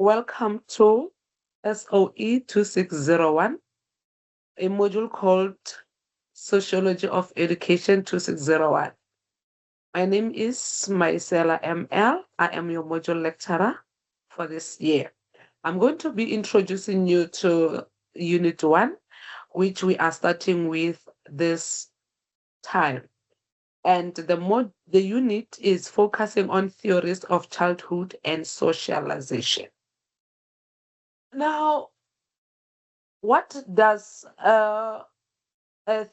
Welcome to SOE2601, a module called Sociology of Education 2601. My name is Maisela M.L. I am your module lecturer for this year. I'm going to be introducing you to Unit 1, which we are starting with this time. And the unit is focusing on theories of childhood and socialization. Now, what does a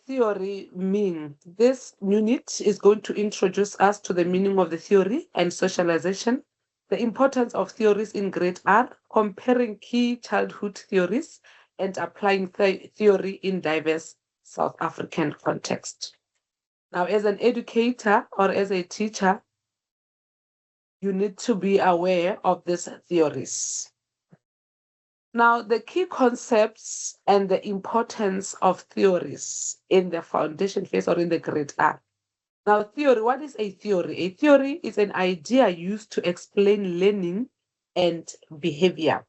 theory mean? This unit is going to introduce us to the meaning of the theory and socialization, the importance of theories in grade R, comparing key childhood theories, and applying theory in diverse South African contexts. Now, as an educator or as a teacher, you need to be aware of these theories. Now, the key concepts and the importance of theories in the foundation phase or in the grade R. Now, theory, what is a theory? A theory is an idea used to explain learning and behavior.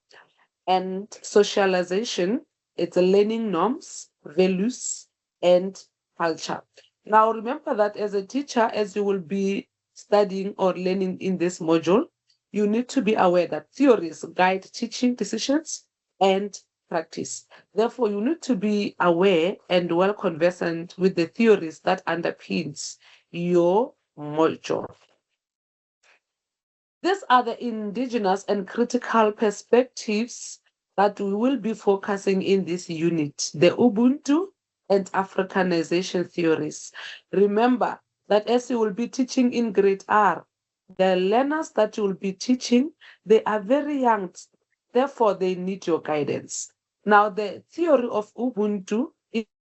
And socialization, it's learning norms, values, and culture. Now, remember that as a teacher, as you will be studying or learning in this module, you need to be aware that theories guide teaching decisions and practice. Therefore, you need to be aware and well conversant with the theories that underpins your module. These are the indigenous and critical perspectives that we will be focusing in this unit, the Ubuntu and Africanization theories. Remember that as you will be teaching in grade R, the learners that you will be teaching, they are very young, therefore they need your guidance. Now, the theory of Ubuntu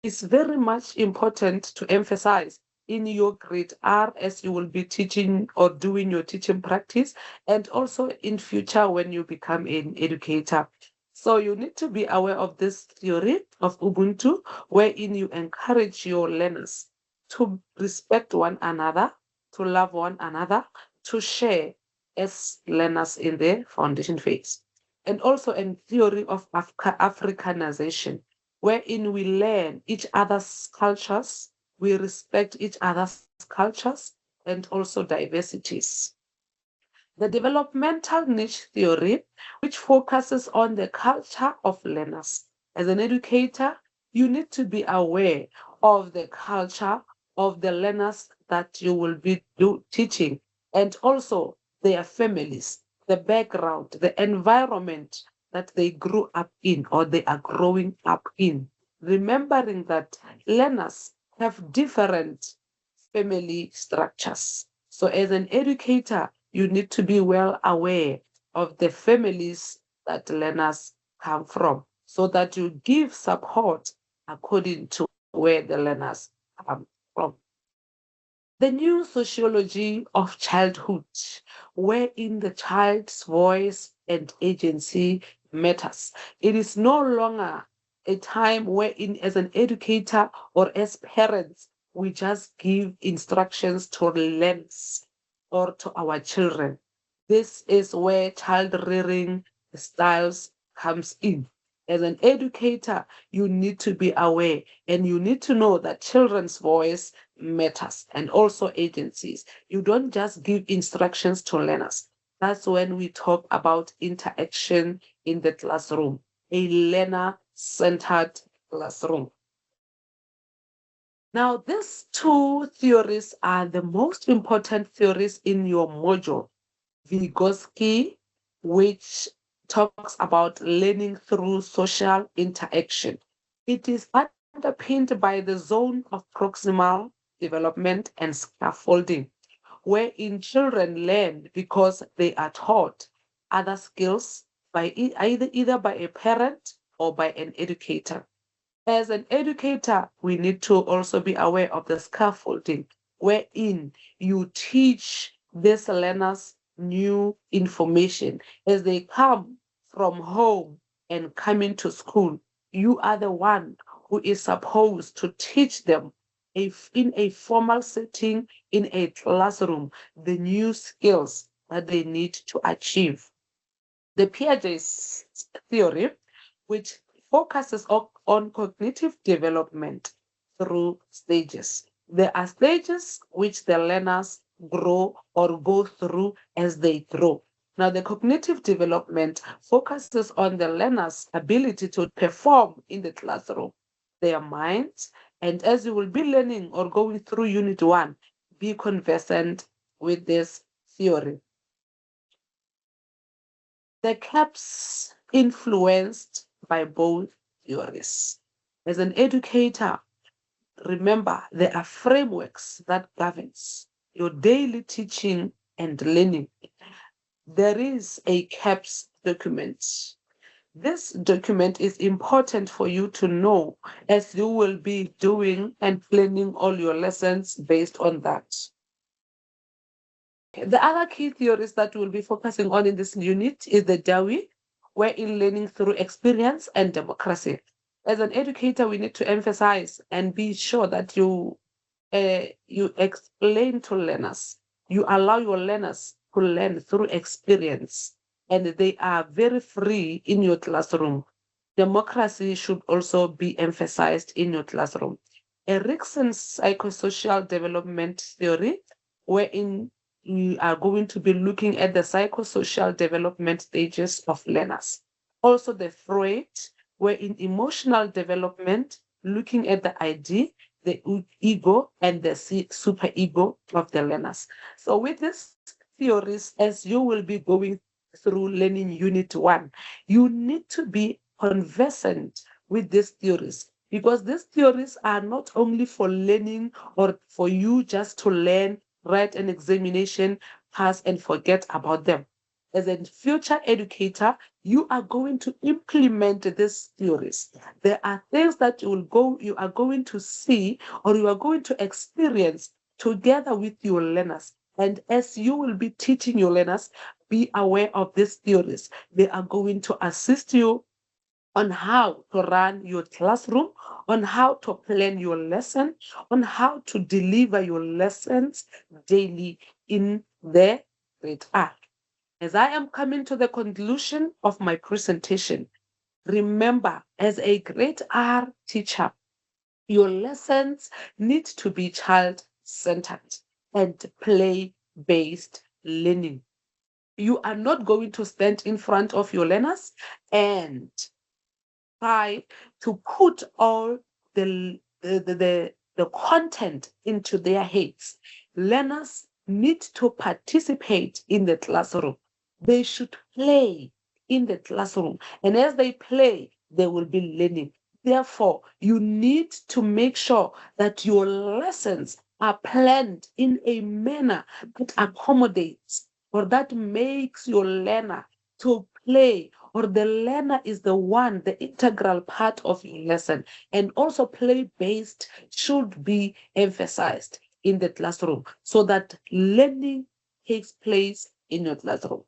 is very much important to emphasize in your grade R as you will be teaching or doing your teaching practice, and also in future when you become an educator. So you need to be aware of this theory of Ubuntu, wherein you encourage your learners to respect one another, to love one another, to share as learners in the foundation phase. And also a theory of Africanization, wherein we learn each other's cultures, we respect each other's cultures, and also diversities. The developmental niche theory, which focuses on the culture of learners. As an educator, you need to be aware of the culture of the learners that you will be teaching, and also their families, the background, the environment that they grew up in or they are growing up in. Remembering that learners have different family structures. So, as an educator, you need to be well aware of the families that learners come from so that you give support according to where the learners come from. The new sociology of childhood, wherein the child's voice and agency matters. It is no longer a time wherein, as an educator or as parents, we just give instructions to learners or to our children. This is where child rearing styles comes in. As an educator, you need to be aware and you need to know that children's voice matters and also agencies. You don't just give instructions to learners. That's when we talk about interaction in the classroom, a learner-centered classroom. Now, these two theories are the most important theories in your module. Vygotsky, which talks about learning through social interaction. It is underpinned by the zone of proximal development and scaffolding, wherein children learn because they are taught other skills by either by a parent or by an educator. As an educator, we need to also be aware of the scaffolding, wherein you teach these learners new information as they come from home and come into school. You are the one who is supposed to teach them in a formal setting, in a classroom, the new skills that they need to achieve. The Piaget's theory, which focuses on cognitive development through stages. There are stages which the learners grow or go through as they grow. Now, the cognitive development focuses on the learner's ability to perform in the classroom, their minds, and as you will be learning or going through Unit 1, be conversant with this theory. The CAPS influenced by both theories. As an educator, remember there are frameworks that governs your daily teaching and learning. There is a CAPS document. This document is important for you to know as you will be doing and planning all your lessons based on that. The other key theories that we'll be focusing on in this unit is the DAWI, wherein learning through experience and democracy. As an educator, we need to emphasize and be sure that you explain to learners, you allow your learners to learn through experience, and they are very free in your classroom. Democracy should also be emphasized in your classroom. Erickson's psychosocial development theory, wherein we are going to be looking at the psychosocial development stages of learners. Also, the Freud, where in emotional development, looking at the ID, the ego, and the superego of the learners. So, with these theories, as you will be going through learning Unit 1, you need to be conversant with these theories because these theories are not only for learning or for you just to learn, write an examination, pass, and forget about them. As a future educator, you are going to implement these theories. There are things that you are going to see or you are going to experience together with your learners. And as you will be teaching your learners, be aware of these theories. They are going to assist you on how to run your classroom, on how to plan your lesson, on how to deliver your lessons daily in the grade R. As I am coming to the conclusion of my presentation, remember, as a grade R teacher, your lessons need to be child-centered and play-based learning. You are not going to stand in front of your learners and try to put all the content into their heads. Learners need to participate in the classroom. They should play in the classroom. And as they play, they will be learning. Therefore, you need to make sure that your lessons are planned in a manner that accommodates or that makes your learner to play, or the learner is the integral part of your lesson. And also play-based should be emphasized in the classroom so that learning takes place in your classroom.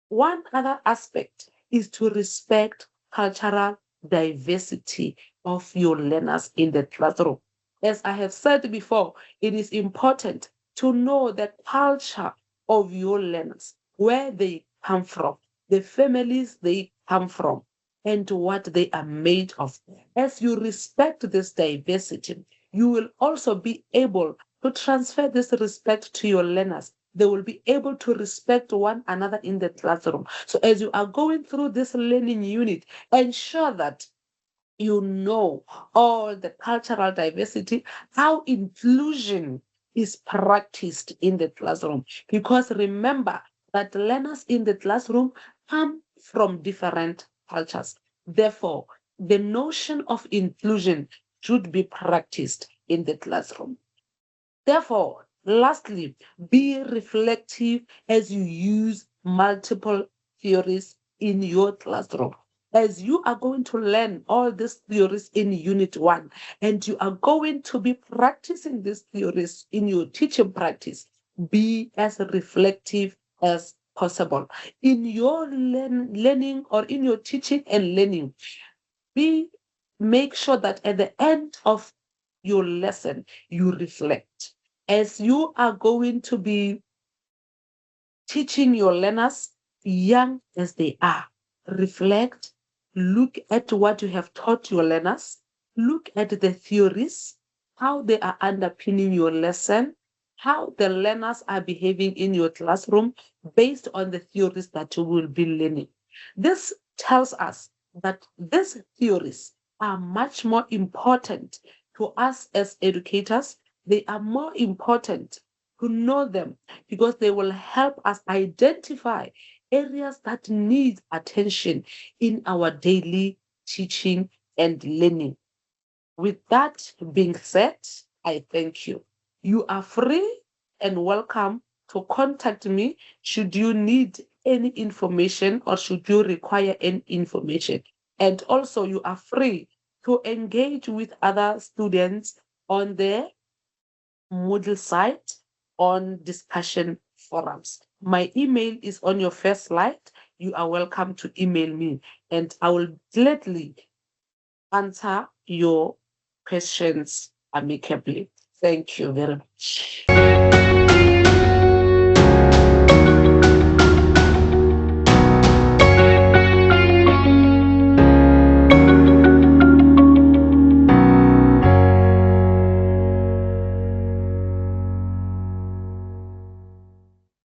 One other aspect is to respect cultural diversity of your learners in the classroom. As I have said before, it is important to know the culture of your learners, where they come from, the families they come from, and what they are made of. As you respect this diversity, you will also be able to transfer this respect to your learners. They will be able to respect one another in the classroom. So as you are going through this learning unit, ensure that you know all the cultural diversity, how inclusion is practiced in the classroom. Because remember that learners in the classroom come from different cultures. Therefore, the notion of inclusion should be practiced in the classroom. Therefore, lastly, be reflective as you use multiple theories in your classroom. As you are going to learn all these theories in Unit 1, and you are going to be practicing these theories in your teaching practice, be as reflective as possible. In your learning or in your teaching and learning, make sure that at the end of your lesson, you reflect. As you are going to be teaching your learners, young as they are, reflect, look at what you have taught your learners, look at the theories, how they are underpinning your lesson, how the learners are behaving in your classroom based on the theories that you will be learning. This tells us that these theories are much more important to us as educators. They are more important to know them because they will help us identify areas that need attention in our daily teaching and learning. With that being said, I thank you. You are free and welcome to contact me should you need any information or should you require any information. And also, you are free to engage with other students on the Moodle site on discussion forums. My email is on your first slide. You are welcome to email me, and I will gladly answer your questions amicably. Thank you very much.